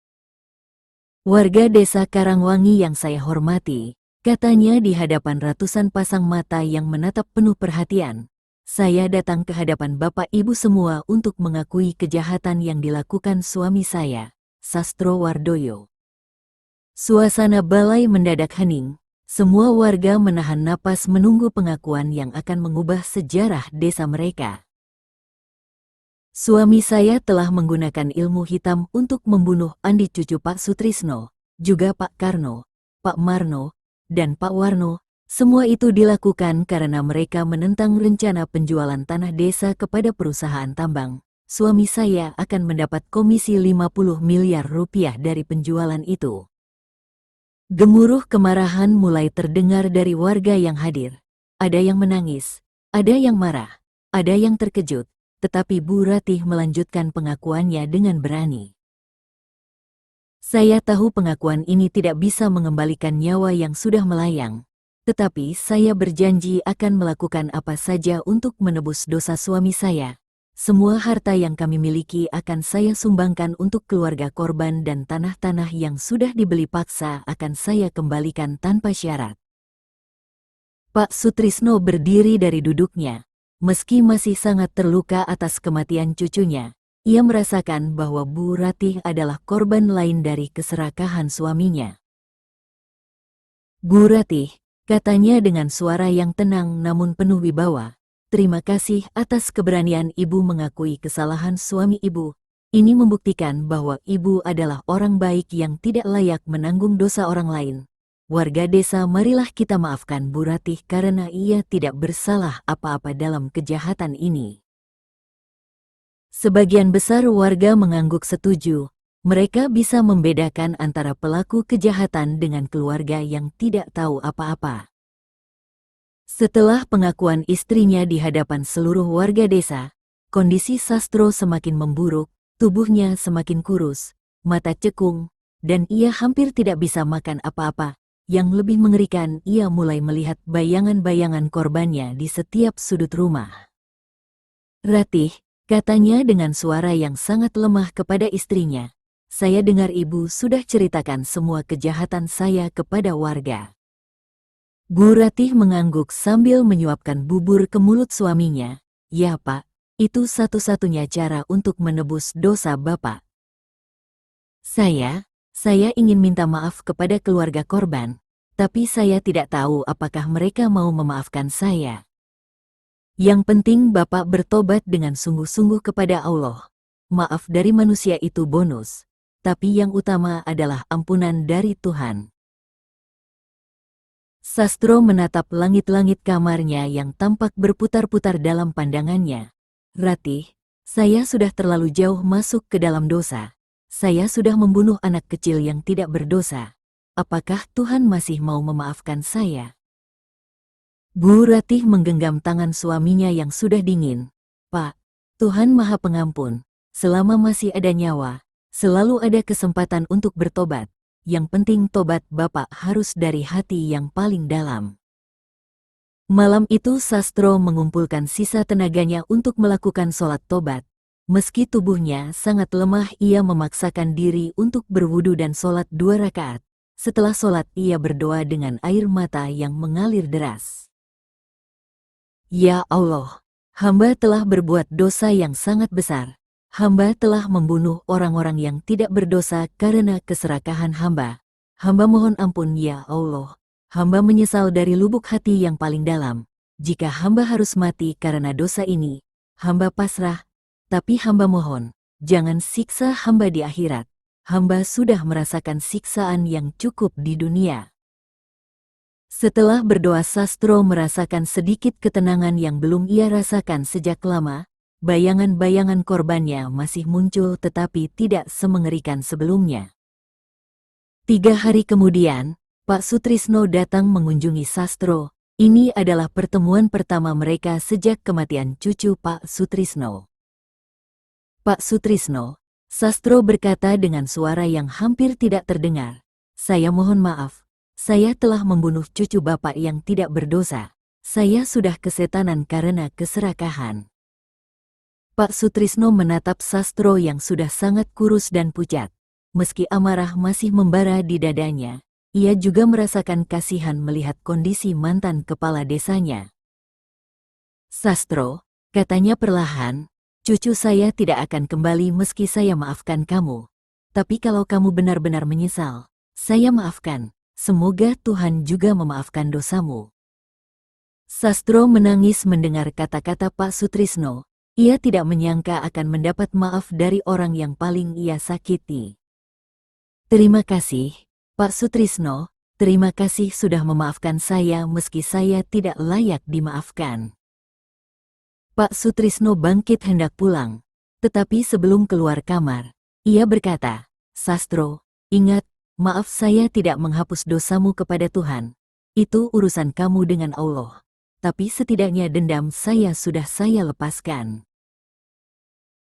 [SPEAKER 1] Warga desa Karangwangi yang saya hormati, katanya di hadapan ratusan pasang mata yang menatap penuh perhatian. Saya datang ke hadapan Bapak Ibu semua untuk mengakui kejahatan yang dilakukan suami saya, Sastro Wardoyo. Suasana balai mendadak hening. Semua warga menahan napas menunggu pengakuan yang akan mengubah sejarah desa mereka. Suami saya telah menggunakan ilmu hitam untuk membunuh Andi cucu Pak Sutrisno, juga Pak Karno, Pak Marno, dan Pak Warno. Semua itu dilakukan karena mereka menentang rencana penjualan tanah desa kepada perusahaan tambang. Suami saya akan mendapat komisi 50 miliar rupiah dari penjualan itu. Gemuruh kemarahan mulai terdengar dari warga yang hadir. Ada yang menangis, ada yang marah, ada yang terkejut, tetapi Bu Ratih melanjutkan pengakuannya dengan berani. Saya tahu pengakuan ini tidak bisa mengembalikan nyawa yang sudah melayang. Tetapi saya berjanji akan melakukan apa saja untuk menebus dosa suami saya. Semua harta yang kami miliki akan saya sumbangkan untuk keluarga korban dan tanah-tanah yang sudah dibeli paksa akan saya kembalikan tanpa syarat. Pak Sutrisno berdiri dari duduknya. Meski masih sangat terluka atas kematian cucunya, ia merasakan bahwa Bu Ratih adalah korban lain dari keserakahan suaminya. Bu Ratih, katanya dengan suara yang tenang namun penuh wibawa, terima kasih atas keberanian ibu mengakui kesalahan suami ibu. Ini membuktikan bahwa ibu adalah orang baik yang tidak layak menanggung dosa orang lain. Warga desa, marilah kita maafkan Bu Ratih karena ia tidak bersalah apa-apa dalam kejahatan ini. Sebagian besar warga mengangguk setuju. Mereka bisa membedakan antara pelaku kejahatan dengan keluarga yang tidak tahu apa-apa. Setelah pengakuan istrinya di hadapan seluruh warga desa, kondisi Sastro semakin memburuk, tubuhnya semakin kurus, mata cekung, dan ia hampir tidak bisa makan apa-apa. Yang lebih mengerikan, ia mulai melihat bayangan-bayangan korbannya di setiap sudut rumah. Ratih, katanya dengan suara yang sangat lemah kepada istrinya, saya dengar ibu sudah ceritakan semua kejahatan saya kepada warga. Bu Ratih mengangguk sambil menyuapkan bubur ke mulut suaminya. Ya Pak, itu satu-satunya cara untuk menebus dosa Bapak. Saya ingin minta maaf kepada keluarga korban, tapi saya tidak tahu apakah mereka mau memaafkan saya. Yang penting Bapak bertobat dengan sungguh-sungguh kepada Allah. Maaf dari manusia itu bonus. Tapi yang utama adalah ampunan dari Tuhan. Sastro menatap langit-langit kamarnya yang tampak berputar-putar dalam pandangannya. Ratih, saya sudah terlalu jauh masuk ke dalam dosa. Saya sudah membunuh anak kecil yang tidak berdosa. Apakah Tuhan masih mau memaafkan saya? Bu Ratih menggenggam tangan suaminya yang sudah dingin. Pak, Tuhan Maha Pengampun. Selama masih ada nyawa, selalu ada kesempatan untuk bertobat. yang penting tobat Bapak harus dari hati yang paling dalam. Malam itu Sastro mengumpulkan sisa tenaganya untuk melakukan sholat tobat. Meski tubuhnya sangat lemah, ia memaksakan diri untuk berwudu dan sholat 2 rakaat. Setelah sholat ia berdoa dengan air mata yang mengalir deras. Ya Allah, hamba telah berbuat dosa yang sangat besar. Hamba telah membunuh orang-orang yang tidak berdosa karena keserakahan hamba. Hamba mohon ampun ya Allah. Hamba menyesal dari lubuk hati yang paling dalam. Jika hamba harus mati karena dosa ini, hamba pasrah. Tapi hamba mohon, jangan siksa hamba di akhirat. Hamba sudah merasakan siksaan yang cukup di dunia. Setelah berdoa Sastro merasakan sedikit ketenangan yang belum ia rasakan sejak lama. Bayangan-bayangan korbannya masih muncul tetapi tidak semengerikan sebelumnya. 3 hari kemudian, Pak Sutrisno datang mengunjungi Sastro. Ini adalah pertemuan pertama mereka sejak kematian cucu Pak Sutrisno. Pak Sutrisno, Sastro berkata dengan suara yang hampir tidak terdengar. Saya mohon maaf, saya telah membunuh cucu Bapak yang tidak berdosa. Saya sudah kesetanan karena keserakahan. Pak Sutrisno menatap Sastro yang sudah sangat kurus dan pucat. Meski amarah masih membara di dadanya, ia juga merasakan kasihan melihat kondisi mantan kepala desanya. Sastro, katanya perlahan, cucu saya tidak akan kembali meski saya maafkan kamu. Tapi kalau kamu benar-benar menyesal, saya maafkan. Semoga Tuhan juga memaafkan dosamu. Sastro menangis mendengar kata-kata Pak Sutrisno. Ia tidak menyangka akan mendapat maaf dari orang yang paling ia sakiti. Terima kasih, Pak Sutrisno. Terima kasih sudah memaafkan saya meski saya tidak layak dimaafkan. Pak Sutrisno bangkit hendak pulang, tetapi sebelum keluar kamar, ia berkata, Sastro, ingat, maaf saya tidak menghapus dosamu kepada Tuhan. Itu urusan kamu dengan Allah. Tapi setidaknya dendam saya sudah saya lepaskan.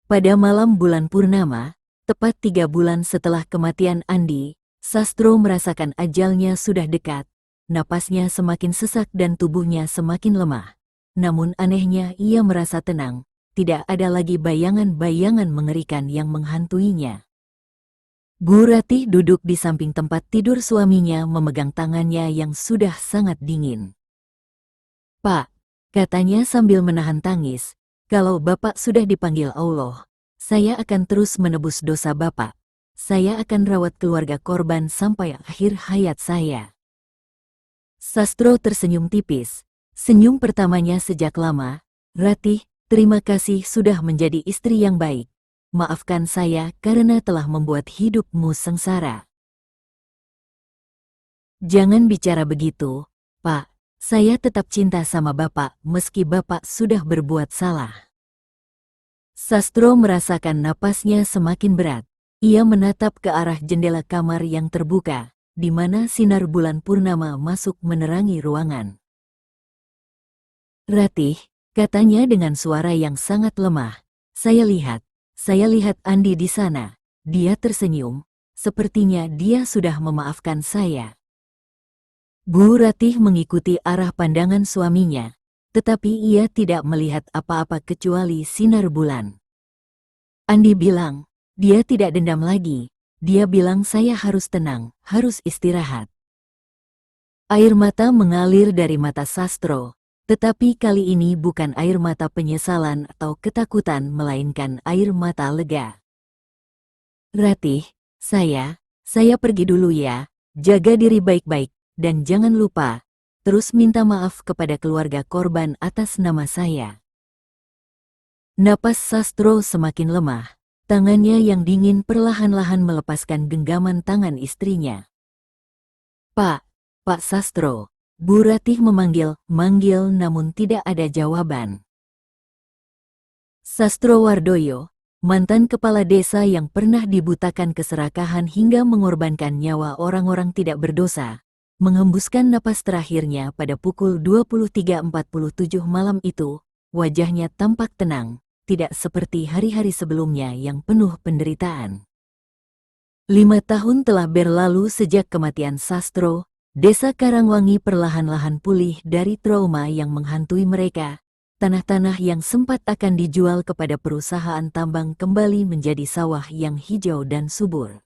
[SPEAKER 1] Pada malam bulan purnama, tepat 3 bulan setelah kematian Andi, Sastro merasakan ajalnya sudah dekat. Napasnya semakin sesak dan tubuhnya semakin lemah. Namun anehnya ia merasa tenang, tidak ada lagi bayangan-bayangan mengerikan yang menghantuinya. Bu Ratih duduk di samping tempat tidur suaminya memegang tangannya yang sudah sangat dingin. Pak, katanya sambil menahan tangis, kalau Bapak sudah dipanggil Allah, saya akan terus menebus dosa Bapak. Saya akan rawat keluarga korban sampai akhir hayat saya. Sastro tersenyum tipis. Senyum pertamanya sejak lama. Ratih, terima kasih sudah menjadi istri yang baik. Maafkan saya karena telah membuat hidupmu sengsara. Jangan bicara begitu, Pak. Saya tetap cinta sama Bapak meski Bapak sudah berbuat salah. Sastro merasakan napasnya semakin berat. Ia menatap ke arah jendela kamar yang terbuka, di mana sinar bulan purnama masuk menerangi ruangan. Ratih, katanya dengan suara yang sangat lemah, saya lihat Andi di sana. Dia tersenyum, sepertinya dia sudah memaafkan saya. Bu Ratih mengikuti arah pandangan suaminya, tetapi ia tidak melihat apa-apa kecuali sinar bulan. Andi bilang, dia tidak dendam lagi. Dia bilang saya harus tenang, harus istirahat. Air mata mengalir dari mata Sastro. Tetapi kali ini bukan air mata penyesalan atau ketakutan melainkan air mata lega. Ratih, saya pergi dulu ya, jaga diri baik-baik, dan jangan lupa, terus minta maaf kepada keluarga korban atas nama saya. Napas Sastro semakin lemah, tangannya yang dingin perlahan-lahan melepaskan genggaman tangan istrinya. Pak Sastro. Bu Ratih memanggil namun tidak ada jawaban. Sastro Wardoyo, mantan kepala desa yang pernah dibutakan keserakahan hingga mengorbankan nyawa orang-orang tidak berdosa, menghembuskan napas terakhirnya pada pukul 23.47 malam itu. Wajahnya tampak tenang, tidak seperti hari-hari sebelumnya yang penuh penderitaan. 5 tahun telah berlalu sejak kematian Sastro. Desa Karangwangi perlahan-lahan pulih dari trauma yang menghantui mereka. Tanah-tanah yang sempat akan dijual kepada perusahaan tambang kembali menjadi sawah yang hijau dan subur.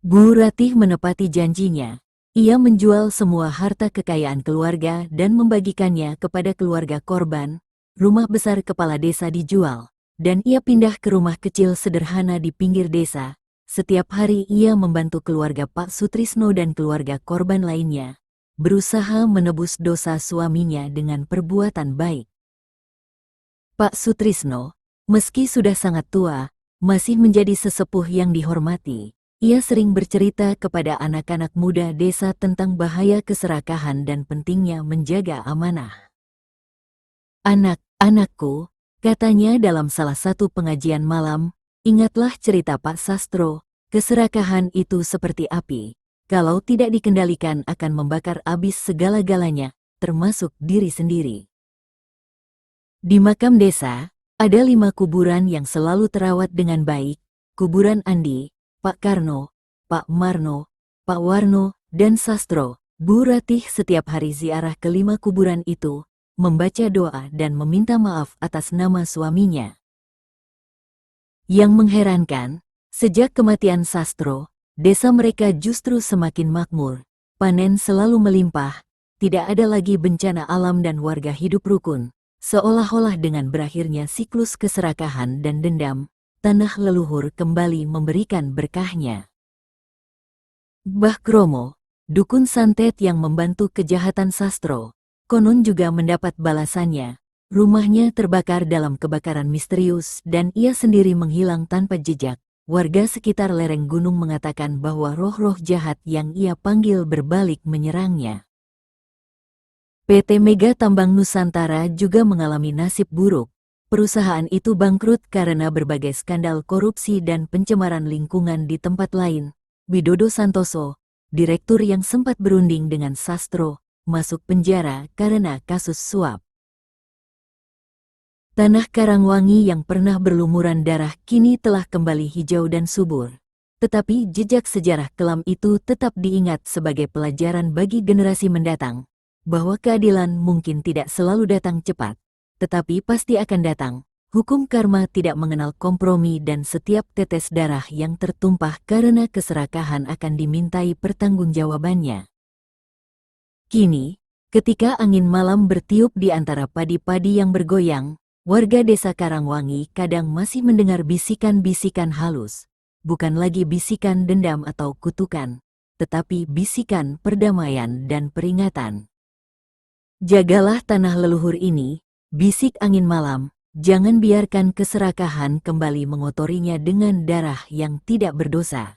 [SPEAKER 1] Bu Ratih menepati janjinya. Ia menjual semua harta kekayaan keluarga dan membagikannya kepada keluarga korban. Rumah besar kepala desa dijual, dan ia pindah ke rumah kecil sederhana di pinggir desa. Setiap hari ia membantu keluarga Pak Sutrisno dan keluarga korban lainnya, berusaha menebus dosa suaminya dengan perbuatan baik. Pak Sutrisno, meski sudah sangat tua, masih menjadi sesepuh yang dihormati. Ia sering bercerita kepada anak-anak muda desa tentang bahaya keserakahan dan pentingnya menjaga amanah. "Anak-anakku," katanya dalam salah satu pengajian malam, "ingatlah cerita Pak Sastro, keserakahan itu seperti api. Kalau tidak dikendalikan akan membakar habis segala-galanya, termasuk diri sendiri." Di makam desa, ada 5 kuburan yang selalu terawat dengan baik: kuburan Andi, Pak Karno, Pak Marno, Pak Warno, dan Sastro. Bu Ratih setiap hari ziarah ke 5 kuburan itu, membaca doa dan meminta maaf atas nama suaminya. Yang mengherankan, sejak kematian Sastro, desa mereka justru semakin makmur. Panen selalu melimpah, tidak ada lagi bencana alam dan warga hidup rukun. Seolah-olah dengan berakhirnya siklus keserakahan dan dendam, tanah leluhur kembali memberikan berkahnya. Mbah Kromo, dukun santet yang membantu kejahatan Sastro, konon juga mendapat balasannya. Rumahnya terbakar dalam kebakaran misterius dan ia sendiri menghilang tanpa jejak. Warga sekitar lereng gunung mengatakan bahwa roh-roh jahat yang ia panggil berbalik menyerangnya. PT Mega Tambang Nusantara juga mengalami nasib buruk. Perusahaan itu bangkrut karena berbagai skandal korupsi dan pencemaran lingkungan di tempat lain. Widodo Santoso, direktur yang sempat berunding dengan Sastro, masuk penjara karena kasus suap. Tanah Karangwangi yang pernah berlumuran darah kini telah kembali hijau dan subur. Tetapi jejak sejarah kelam itu tetap diingat sebagai pelajaran bagi generasi mendatang, bahwa keadilan mungkin tidak selalu datang cepat, tetapi pasti akan datang. Hukum karma tidak mengenal kompromi dan setiap tetes darah yang tertumpah karena keserakahan akan dimintai pertanggungjawabannya. Kini, ketika angin malam bertiup di antara padi-padi yang bergoyang, warga desa Karangwangi kadang masih mendengar bisikan-bisikan halus. Bukan lagi bisikan dendam atau kutukan, tetapi bisikan perdamaian dan peringatan. Jagalah tanah leluhur ini, bisik angin malam, jangan biarkan keserakahan kembali mengotorinya dengan darah yang tidak berdosa.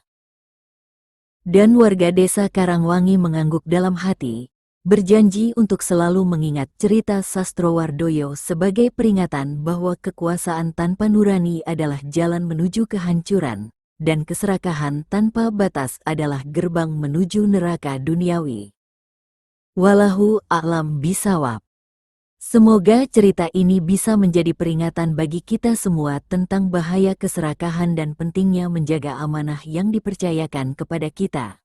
[SPEAKER 1] Dan warga desa Karangwangi mengangguk dalam hati, berjanji untuk selalu mengingat cerita Sastrowardoyo sebagai peringatan bahwa kekuasaan tanpa nurani adalah jalan menuju kehancuran, dan keserakahan tanpa batas adalah gerbang menuju neraka duniawi. Wallahu a'lam bishawab. Semoga cerita ini bisa menjadi peringatan bagi kita semua tentang bahaya keserakahan dan pentingnya menjaga amanah yang dipercayakan kepada kita.